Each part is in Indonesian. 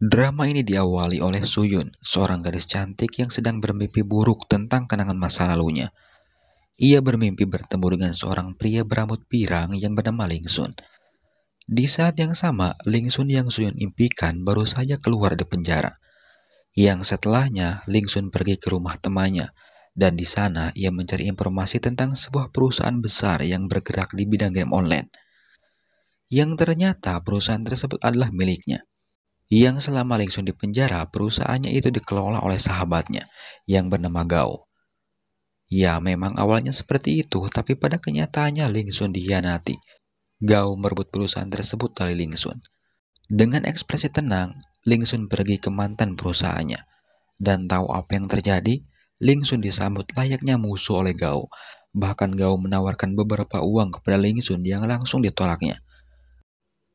Drama ini diawali oleh Suyun, seorang gadis cantik yang sedang bermimpi buruk tentang kenangan masa lalunya. Ia bermimpi bertemu dengan seorang pria berambut pirang yang bernama Lingsun. Di saat yang sama, Lingsun yang Suyun impikan baru saja keluar dari penjara. Yang setelahnya, Lingsun pergi ke rumah temannya, dan di sana ia mencari informasi tentang sebuah perusahaan besar yang bergerak di bidang game online. Yang ternyata perusahaan tersebut adalah miliknya. Yang selama Lingsun di penjara, perusahaannya itu dikelola oleh sahabatnya yang bernama Gao. Ya, memang awalnya seperti itu, tapi pada kenyataannya Lingsun dikhianati. Gao merebut perusahaan tersebut dari Lingsun. Dengan ekspresi tenang, Lingsun pergi ke mantan perusahaannya. Dan tahu apa yang terjadi? Lingsun disambut layaknya musuh oleh Gao. Bahkan Gao menawarkan beberapa uang kepada Lingsun yang langsung ditolaknya.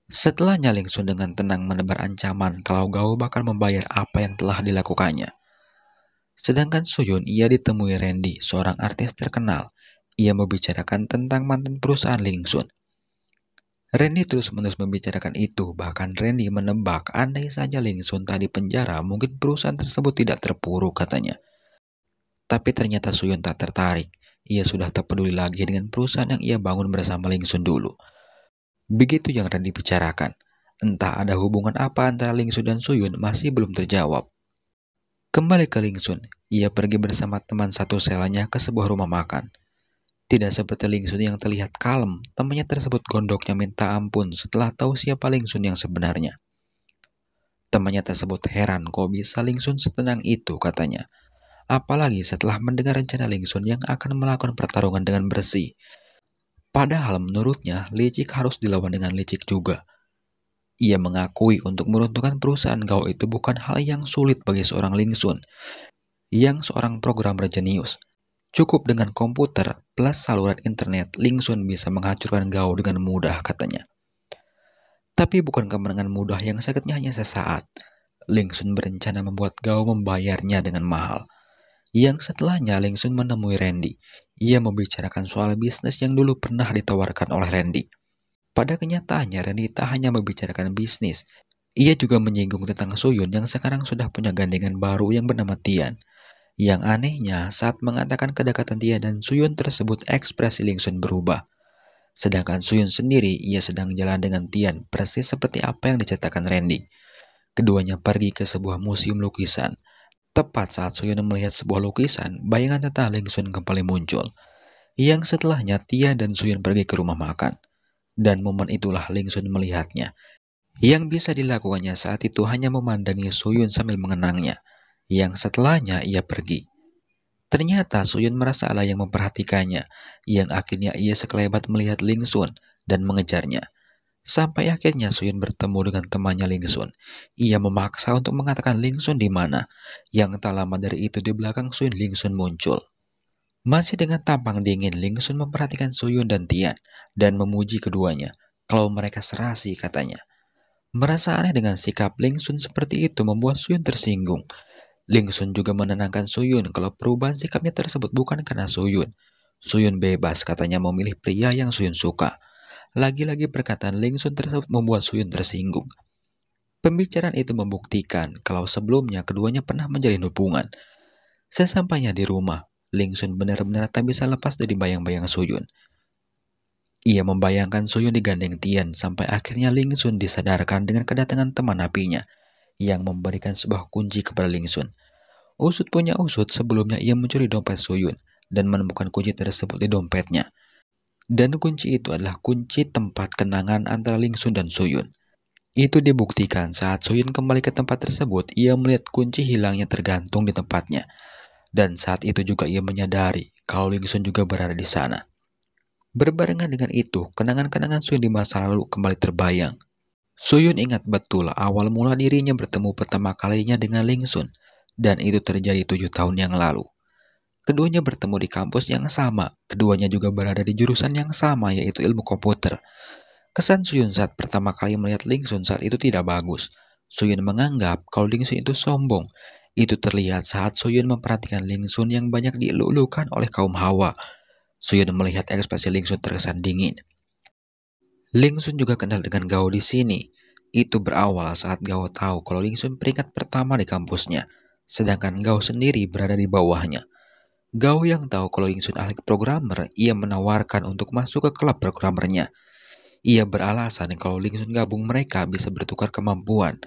Setelahnya Lingsun dengan tenang menebar ancaman kalau Gao bakal membayar apa yang telah dilakukannya. Sedangkan Suyun, ia ditemui Randy, seorang artis terkenal. Ia membicarakan tentang mantan perusahaan Lingsun. Randy terus-menerus membicarakan itu, bahkan Randy menebak andai saja Lingsun tadi penjara, mungkin perusahaan tersebut tidak terpuruk katanya. Tapi ternyata Suyun tak tertarik. Ia sudah tak peduli lagi dengan perusahaan yang ia bangun bersama Lingsun dulu. Begitu yang Randy bicarakan. Entah ada hubungan apa antara Lingsun dan Suyun masih belum terjawab. Kembali ke Lingsun, ia pergi bersama teman satu selanya ke sebuah rumah makan. Tidak seperti Lingsun yang terlihat kalem, temannya tersebut gondoknya minta ampun setelah tahu siapa Lingsun yang sebenarnya. Temannya tersebut heran kok bisa Lingsun setenang itu katanya. Apalagi setelah mendengar rencana Lingsun yang akan melakukan pertarungan dengan bersih. Padahal menurutnya licik harus dilawan dengan licik juga. Ia mengakui untuk meruntuhkan perusahaan Gao itu bukan hal yang sulit bagi seorang Lingsun, yang seorang programmer jenius. Cukup dengan komputer plus saluran internet, Lingsun bisa menghancurkan Gao dengan mudah katanya. Tapi bukan kemenangan mudah yang sakitnya hanya sesaat. Lingsun berencana membuat Gao membayarnya dengan mahal. Yang setelahnya Lingsun menemui Randy. Ia membicarakan soal bisnis yang dulu pernah ditawarkan oleh Randy. Pada kenyataannya Randy tak hanya membicarakan bisnis, ia juga menyinggung tentang Suyun yang sekarang sudah punya gandengan baru yang bernama Tian. Yang anehnya, saat mengatakan kedekatan Tian dan Suyun tersebut, ekspresi Lingsun berubah. Sedangkan Suyun sendiri, ia sedang jalan dengan Tian, persis seperti apa yang diceritakan Randy. Keduanya pergi ke sebuah museum lukisan. Tepat saat Suyun melihat sebuah lukisan, bayangan tentang Lingsun kembali muncul. Yang setelahnya, Tian dan Suyun pergi ke rumah makan. Dan momen itulah Lingsun melihatnya. Yang bisa dilakukannya saat itu hanya memandangi Suyun sambil mengenangnya. Yang setelahnya ia pergi. Ternyata Suyun merasa ada yang memperhatikannya, yang akhirnya ia sekelebat melihat Lingsun dan mengejarnya. Sampai akhirnya Suyun bertemu dengan temannya Lingsun. Ia memaksa untuk mengatakan Lingsun di mana. Yang tak lama dari itu di belakang Suyun Lingsun muncul. Masih dengan tampang dingin, Lingsun memperhatikan Suyun dan Tian dan memuji keduanya. Kalau mereka serasi katanya. Merasa aneh dengan sikap Lingsun seperti itu membuat Suyun tersinggung. Lingsun juga menenangkan Suyun kalau perubahan sikapnya tersebut bukan karena Suyun. Suyun bebas katanya memilih pria yang Suyun suka. Lagi-lagi perkataan Lingsun tersebut membuat Suyun tersinggung. Pembicaraan itu membuktikan kalau sebelumnya keduanya pernah menjalin hubungan. Sesampainya di rumah, Lingsun benar-benar tak bisa lepas dari bayang-bayang Suyun. Ia membayangkan Suyun digandeng Tian sampai akhirnya Lingsun disadarkan dengan kedatangan teman apinya yang memberikan sebuah kunci kepada Lingsun. Usut punya usut, sebelumnya ia mencuri dompet Suyun dan menemukan kunci tersebut di dompetnya. Dan kunci itu adalah kunci tempat kenangan antara Lingsun dan Suyun. Itu dibuktikan saat Suyun kembali ke tempat tersebut, ia melihat kunci hilangnya tergantung di tempatnya. Dan saat itu juga ia menyadari kalau Lingsun juga berada di sana. Berbarengan dengan itu, kenangan-kenangan Suyun di masa lalu kembali terbayang. Suyun ingat betul awal mula dirinya bertemu pertama kalinya dengan Lingsun, dan itu terjadi 7 tahun yang lalu. Keduanya bertemu di kampus yang sama, keduanya juga berada di jurusan yang sama yaitu ilmu komputer. Kesan Suyun saat pertama kali melihat Lingsun saat itu tidak bagus. Suyun menganggap kalau Lingsun itu sombong. Itu terlihat saat Suyun memperhatikan Lingsun yang banyak dielulukan oleh kaum Hawa. Suyun melihat ekspresi Lingsun terkesan dingin. Lingsun juga kenal dengan Gao di sini. Itu berawal saat Gao tahu kalau Lingsun peringkat pertama di kampusnya, sedangkan Gao sendiri berada di bawahnya. Gao yang tahu kalau Lingsun ahli programmer, ia menawarkan untuk masuk ke klub programmernya. Ia beralasan kalau Lingsun gabung mereka bisa bertukar kemampuan,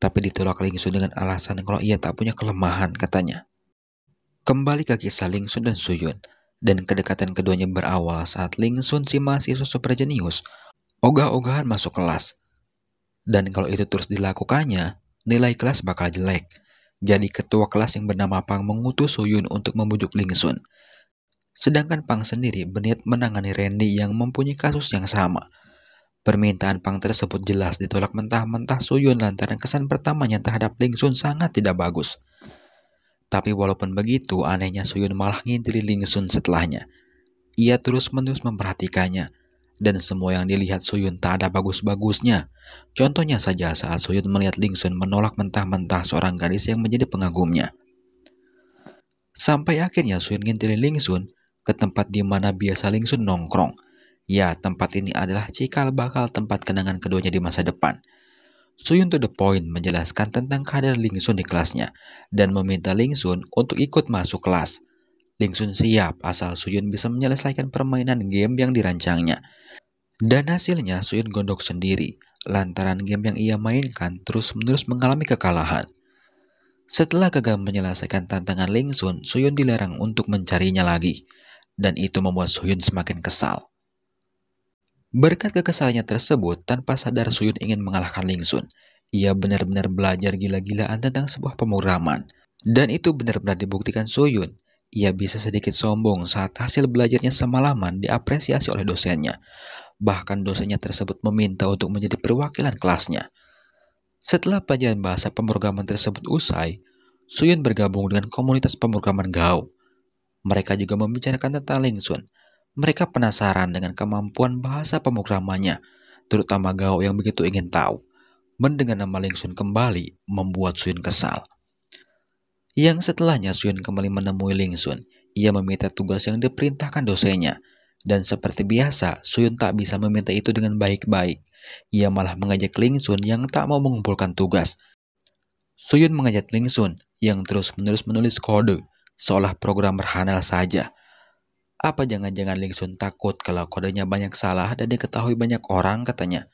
tapi ditolak Lingsun dengan alasan kalau ia tak punya kelemahan, katanya. Kembali ke kisah Lingsun dan Suyun, dan kedekatan keduanya berawal saat Lingsun si mahasiswa super jenius ogah-ogahan masuk kelas. Dan kalau itu terus dilakukannya, nilai kelas bakal jelek. Jadi ketua kelas yang bernama Pang mengutus Suyun untuk membujuk Lingsun. Sedangkan Pang sendiri berniat menangani Randy yang mempunyai kasus yang sama. Permintaan Pang tersebut jelas ditolak mentah-mentah Suyun lantaran kesan pertamanya terhadap Lingsun sangat tidak bagus. Tapi walaupun begitu, anehnya Suyun malah ngintili Lingsun setelahnya. Ia terus-menerus memperhatikannya, dan semua yang dilihat Suyun tak ada bagus-bagusnya. Contohnya saja saat Suyun melihat Lingsun menolak mentah-mentah seorang gadis yang menjadi pengagumnya. Sampai akhirnya Suyun ngintili Lingsun ke tempat di mana biasa Lingsun nongkrong. Ya, tempat ini adalah cikal bakal tempat kenangan keduanya di masa depan. Suyun to the point menjelaskan tentang kehadiran Lingsun di kelasnya dan meminta Lingsun untuk ikut masuk kelas. Lingsun siap asal Suyun bisa menyelesaikan permainan game yang dirancangnya. Dan hasilnya Suyun gondok sendiri lantaran game yang ia mainkan terus-menerus mengalami kekalahan. Setelah gagal menyelesaikan tantangan Lingsun, Suyun dilarang untuk mencarinya lagi. Dan itu membuat Suyun semakin kesal. Berkat kekesalannya tersebut, tanpa sadar Suyun ingin mengalahkan Lingsun. Ia benar-benar belajar gila-gilaan tentang sebuah pemrograman. Dan itu benar-benar dibuktikan Suyun. Ia bisa sedikit sombong saat hasil belajarnya semalaman diapresiasi oleh dosennya. Bahkan dosennya tersebut meminta untuk menjadi perwakilan kelasnya. Setelah pelajaran bahasa pemrograman tersebut usai, Suyun bergabung dengan komunitas pemrograman Gao. Mereka juga membicarakan tentang Lingsun. Mereka penasaran dengan kemampuan bahasa pemrogramannya, terutama Gao yang begitu ingin tahu. Mendengar nama Lingsun kembali membuat Suyun kesal. Yang setelahnya Suyun kembali menemui Lingsun. Ia meminta tugas yang diperintahkan dosennya. Dan seperti biasa, Suyun tak bisa meminta itu dengan baik-baik. Ia malah mengajak Lingsun yang tak mau mengumpulkan tugas. Suyun mengajak Lingsun yang terus-menerus menulis kode, seolah programmer handal saja. Apa jangan-jangan Lingsun takut kalau kodenya banyak salah dan diketahui banyak orang, katanya.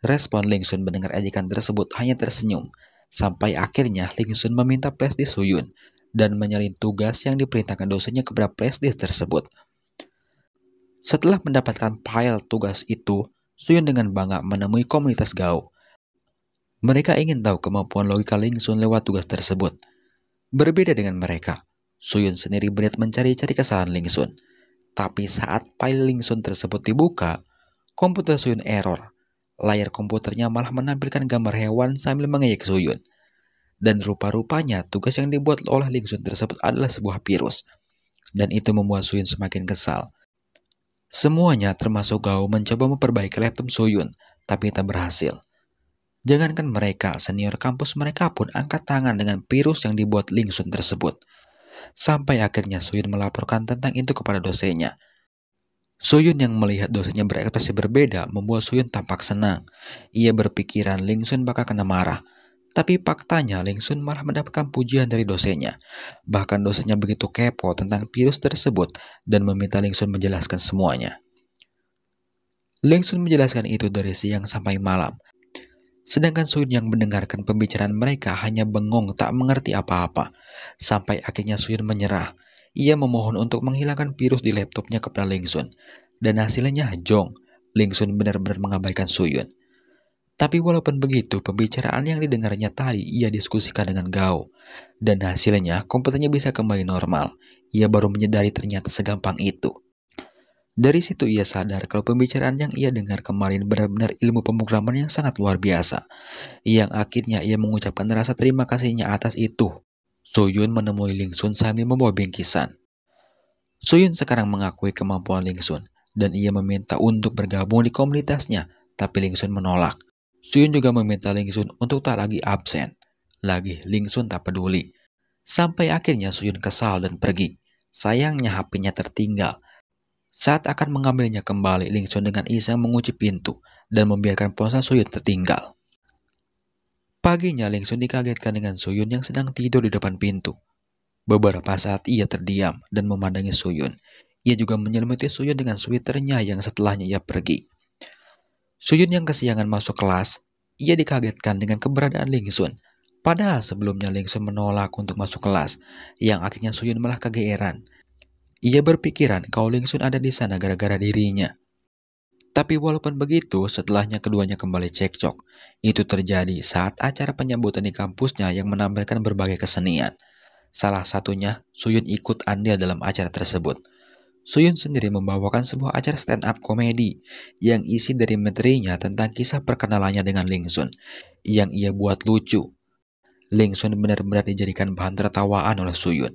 Respon Lingsun mendengar ajakan tersebut hanya tersenyum, sampai akhirnya Lingsun meminta flashdisk Suyun dan menyalin tugas yang diperintahkan dosennya kepada flashdisk tersebut. Setelah mendapatkan file tugas itu, Suyun dengan bangga menemui komunitas Gao. Mereka ingin tahu kemampuan logika Lingsun lewat tugas tersebut. Berbeda dengan mereka, Suyun sendiri berniat mencari-cari kesalahan Lingsun. Tapi saat file Lingsun tersebut dibuka, komputer Suyun error. Layar komputernya malah menampilkan gambar hewan sambil mengejek Suyun. Dan rupa-rupanya tugas yang dibuat oleh Lingsun tersebut adalah sebuah virus. Dan itu membuat Suyun semakin kesal. Semuanya termasuk Gao mencoba memperbaiki laptop Suyun, tapi tak berhasil. Jangankan mereka, senior kampus mereka pun angkat tangan dengan virus yang dibuat Lingsun tersebut. Sampai akhirnya Suyun melaporkan tentang itu kepada dosennya. Suyun yang melihat dosennya berekspresi berbeda membuat Suyun tampak senang. Ia berpikiran Lingsun bakal kena marah. Tapi faktanya Lingsun malah mendapatkan pujian dari dosennya. Bahkan dosennya begitu kepo tentang virus tersebut dan meminta Lingsun menjelaskan semuanya. Lingsun menjelaskan itu dari siang sampai malam. Sedangkan Suyun yang mendengarkan pembicaraan mereka hanya bengong tak mengerti apa-apa. Sampai akhirnya Suyun menyerah. Ia memohon untuk menghilangkan virus di laptopnya kepada Lingsun. Dan hasilnya jong. Lingsun benar-benar mengabaikan Suyun. Tapi walaupun begitu, pembicaraan yang didengarnya tadi ia diskusikan dengan Gao. Dan hasilnya komputernya bisa kembali normal. Ia baru menyadari ternyata segampang itu. Dari situ ia sadar kalau pembicaraan yang ia dengar kemarin benar-benar ilmu pemrograman yang sangat luar biasa. Yang akhirnya ia mengucapkan rasa terima kasihnya atas itu. Suyun menemui Lingsun sambil membawa bingkisan. Suyun sekarang mengakui kemampuan Lingsun dan ia meminta untuk bergabung di komunitasnya, tapi Lingsun menolak. Suyun juga meminta Lingsun untuk tak lagi absen. Lagi Lingsun tak peduli. Sampai akhirnya Suyun kesal dan pergi. Sayangnya HP-nya tertinggal. Saat akan mengambilnya kembali, Lingsun dengan iseng mengunci pintu dan membiarkan ponsel Suyun tertinggal. Paginya Ling Sun dikagetkan dengan Suyun yang sedang tidur di depan pintu. Beberapa saat ia terdiam dan memandangi Suyun. Ia juga menyelimuti Suyun dengan sweaternya yang setelahnya ia pergi. Suyun yang kesiangan masuk kelas, ia dikagetkan dengan keberadaan Ling Sun. Padahal sebelumnya Ling Sun menolak untuk masuk kelas, yang akhirnya Suyun malah kegeeran. Ia berpikiran kalau Ling Sun ada di sana gara-gara dirinya. Tapi walaupun begitu, setelahnya keduanya kembali cekcok. Itu terjadi saat acara penyambutan di kampusnya yang menampilkan berbagai kesenian. Salah satunya, Suyun ikut andil dalam acara tersebut. Suyun sendiri membawakan sebuah acara stand-up komedi yang isi dari materinya tentang kisah perkenalannya dengan Ling Sun yang ia buat lucu. Ling Sun benar-benar dijadikan bahan tertawaan oleh Suyun.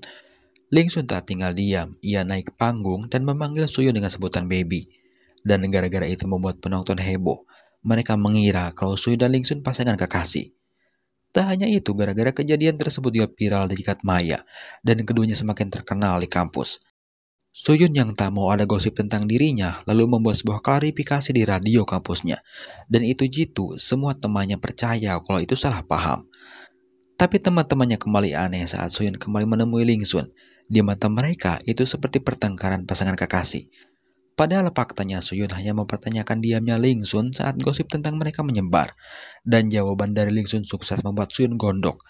Ling Sun tak tinggal diam, ia naik panggung dan memanggil Suyun dengan sebutan baby. Dan gara-gara itu membuat penonton heboh. Mereka mengira kalau Suyun dan Ling Sun pasangan kekasih. Tak hanya itu, gara-gara kejadian tersebut dia viral di jagat maya dan keduanya semakin terkenal di kampus. Suyun yang tak mau ada gosip tentang dirinya lalu membuat sebuah klarifikasi di radio kampusnya. Dan itu jitu, semua temannya percaya kalau itu salah paham. Tapi teman-temannya kembali aneh saat Suyun kembali menemui Ling Sun. Di mata mereka, itu seperti pertengkaran pasangan kekasih. Padahal faktanya Suyun hanya mempertanyakan diamnya Ling Sun saat gosip tentang mereka menyebar. Dan jawaban dari Ling Sun sukses membuat Suyun gondok.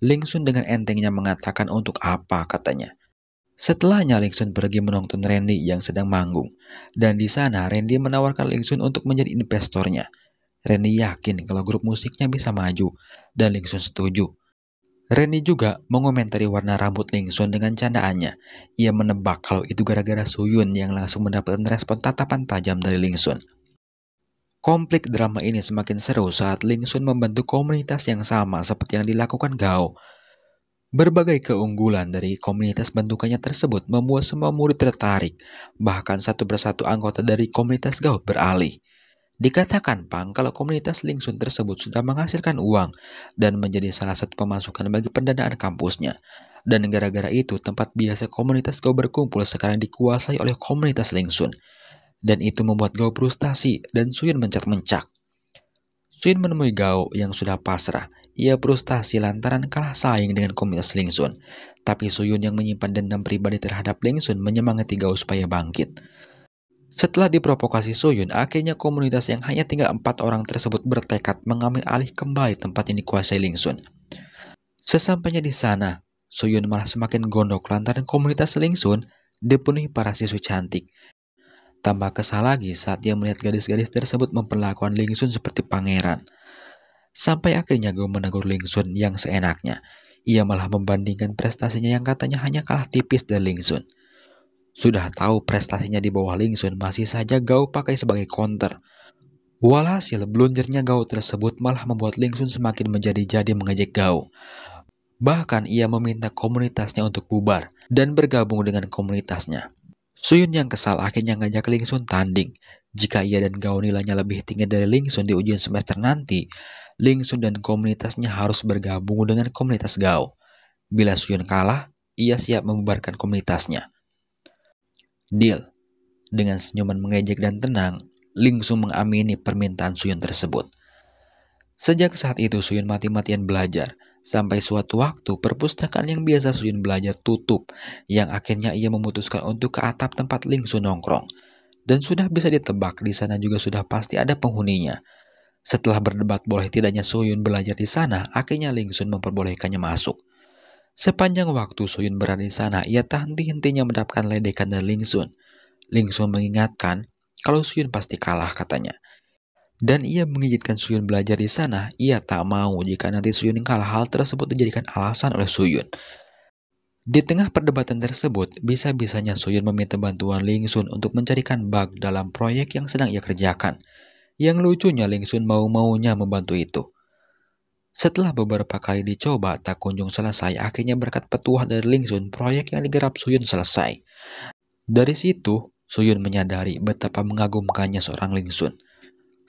Ling Sun dengan entengnya mengatakan untuk apa katanya. Setelahnya Ling Sun pergi menonton Randy yang sedang manggung. Dan di sana Randy menawarkan Ling Sun untuk menjadi investornya. Randy yakin kalau grup musiknya bisa maju dan Ling Sun setuju. Randy juga mengomentari warna rambut Ling Sun dengan candaannya. Ia menebak kalau itu gara-gara Suyun yang langsung mendapatkan respon tatapan tajam dari Ling Sun. Konflik drama ini semakin seru saat Ling Sun membentuk komunitas yang sama seperti yang dilakukan Gao. Berbagai keunggulan dari komunitas bentukannya tersebut membuat semua murid tertarik. Bahkan satu persatu anggota dari komunitas Gao beralih. Dikatakan Pang kalau komunitas Ling Sun tersebut sudah menghasilkan uang dan menjadi salah satu pemasukan bagi pendanaan kampusnya. Dan gara-gara itu tempat biasa komunitas Gao berkumpul sekarang dikuasai oleh komunitas Ling Sun. Dan itu membuat Gao frustasi dan Suyun mencak-mencak. Suyun menemui Gao yang sudah pasrah. Ia frustasi lantaran kalah saing dengan komunitas Ling Sun. Tapi Suyun yang menyimpan dendam pribadi terhadap Ling Sun menyemangati Gao supaya bangkit. Setelah diprovokasi Suyun, akhirnya komunitas yang hanya tinggal 4 orang tersebut bertekad mengambil alih kembali tempat yang dikuasai Ling Sun. Sesampainya di sana, Suyun malah semakin gondok lantaran komunitas Ling Sun dipenuhi para siswi cantik. Tambah kesal lagi saat dia melihat gadis-gadis tersebut memperlakukan Ling Sun seperti pangeran. Sampai akhirnya Gao menegur Ling Sun yang seenaknya. Ia malah membandingkan prestasinya yang katanya hanya kalah tipis dari Ling Sun. Sudah tahu prestasinya di bawah Ling Sun, masih saja Gao pakai sebagai counter. Walhasil blundernya Gao tersebut malah membuat Ling Sun semakin menjadi-jadi mengejek Gao. Bahkan ia meminta komunitasnya untuk bubar dan bergabung dengan komunitasnya. Suyun yang kesal akhirnya ngajak Ling Sun tanding. Jika ia dan Gao nilainya lebih tinggi dari Ling Sun di ujian semester nanti, Ling Sun dan komunitasnya harus bergabung dengan komunitas Gao. Bila Suyun kalah, ia siap membubarkan komunitasnya. Deal. Dengan senyuman mengejek dan tenang, Ling Sun mengamini permintaan Suyun tersebut. Sejak saat itu Suyun mati-matian belajar, sampai suatu waktu perpustakaan yang biasa Suyun belajar tutup, yang akhirnya ia memutuskan untuk ke atap tempat Ling Sun nongkrong. Dan sudah bisa ditebak di sana juga sudah pasti ada penghuninya. Setelah berdebat boleh tidaknya Suyun belajar di sana, akhirnya Ling Sun memperbolehkannya masuk. Sepanjang waktu Suyun berada di sana, ia tak henti-hentinya mendapatkan ledekan dari Ling Sun. Ling Sun mengingatkan kalau Suyun pasti kalah katanya. Dan ia mengizinkan Suyun belajar di sana. Ia tak mau jika nanti Suyun kalah, hal tersebut dijadikan alasan oleh Suyun. Di tengah perdebatan tersebut, bisa-bisanya Suyun meminta bantuan Ling Sun untuk mencarikan bug dalam proyek yang sedang ia kerjakan. Yang lucunya Ling Sun mau-maunya membantu itu. Setelah beberapa kali dicoba tak kunjung selesai, akhirnya berkat petuah dari Ling Sun, proyek yang digarap Suyun selesai. Dari situ, Suyun menyadari betapa mengagumkannya seorang Ling Sun.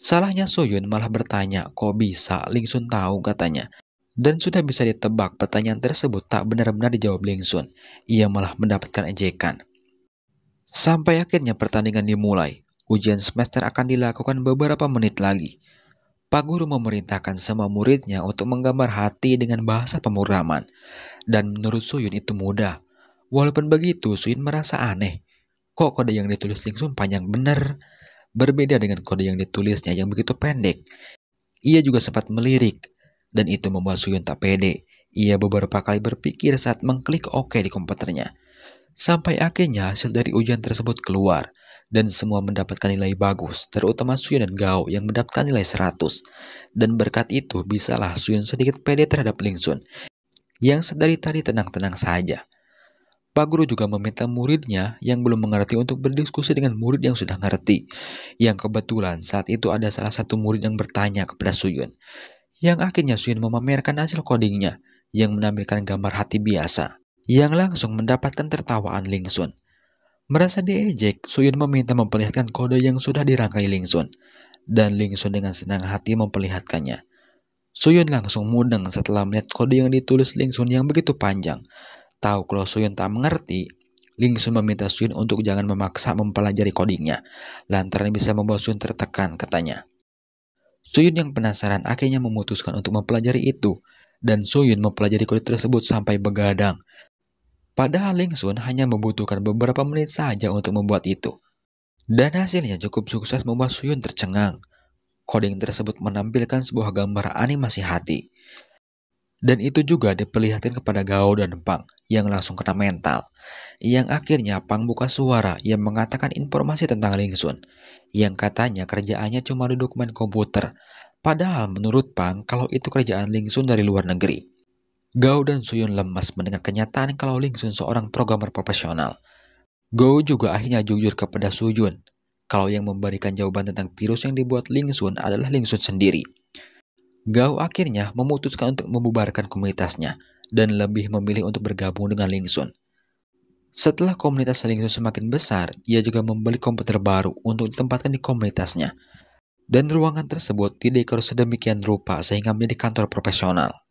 Salahnya Suyun malah bertanya, kok bisa Ling Sun tahu katanya. Dan sudah bisa ditebak pertanyaan tersebut tak benar-benar dijawab Ling Sun. Ia malah mendapatkan ejekan. Sampai akhirnya pertandingan dimulai. Ujian semester akan dilakukan beberapa menit lagi. Pak Guru memerintahkan semua muridnya untuk menggambar hati dengan bahasa pemrograman. Dan menurut Suyun itu mudah. Walaupun begitu, Suyun merasa aneh. Kok kode yang ditulis Lingsun panjang benar? Berbeda dengan kode yang ditulisnya yang begitu pendek. Ia juga sempat melirik. Dan itu membuat Suyun tak pede. Ia beberapa kali berpikir saat mengklik OK di komputernya. Sampai akhirnya hasil dari ujian tersebut keluar. Dan semua mendapatkan nilai bagus, terutama Suyun dan Gao yang mendapatkan nilai 100. Dan berkat itu bisalah Suyun sedikit pede terhadap Lingsun, yang sedari tadi tenang-tenang saja. Pak Guru juga meminta muridnya yang belum mengerti untuk berdiskusi dengan murid yang sudah ngerti. Yang kebetulan saat itu ada salah satu murid yang bertanya kepada Suyun. Yang akhirnya Suyun memamerkan hasil codingnya yang menampilkan gambar hati biasa. Yang langsung mendapatkan tertawaan Lingsun. Merasa diejek, Suyun meminta memperlihatkan kode yang sudah dirangkai Lingsun. Dan Lingsun dengan senang hati memperlihatkannya. Suyun langsung mudeng setelah melihat kode yang ditulis Lingsun yang begitu panjang. Tahu kalau Suyun tak mengerti, Lingsun meminta Suyun untuk jangan memaksa mempelajari codingnya, lantaran bisa membuat Suyun tertekan, katanya. Suyun yang penasaran akhirnya memutuskan untuk mempelajari itu, dan Suyun mempelajari kode tersebut sampai begadang. Padahal Lingsun hanya membutuhkan beberapa menit saja untuk membuat itu. Dan hasilnya cukup sukses membuat Suyun tercengang. Coding tersebut menampilkan sebuah gambar animasi hati. Dan itu juga diperlihatkan kepada Gao dan Pang yang langsung kena mental. Yang akhirnya Pang buka suara yang mengatakan informasi tentang Lingsun. Yang katanya kerjaannya cuma duduk main komputer. Padahal menurut Pang kalau itu kerjaan Lingsun dari luar negeri. Gao dan Suyun lemas mendengar kenyataan kalau Lingsun seorang programmer profesional. Gao juga akhirnya jujur kepada Suyun kalau yang memberikan jawaban tentang virus yang dibuat Lingsun adalah Lingsun sendiri. Gao akhirnya memutuskan untuk membubarkan komunitasnya dan lebih memilih untuk bergabung dengan Lingsun. Setelah komunitas Lingsun semakin besar, ia juga membeli komputer baru untuk ditempatkan di komunitasnya. Dan ruangan tersebut didekor sedemikian rupa sehingga menjadi kantor profesional.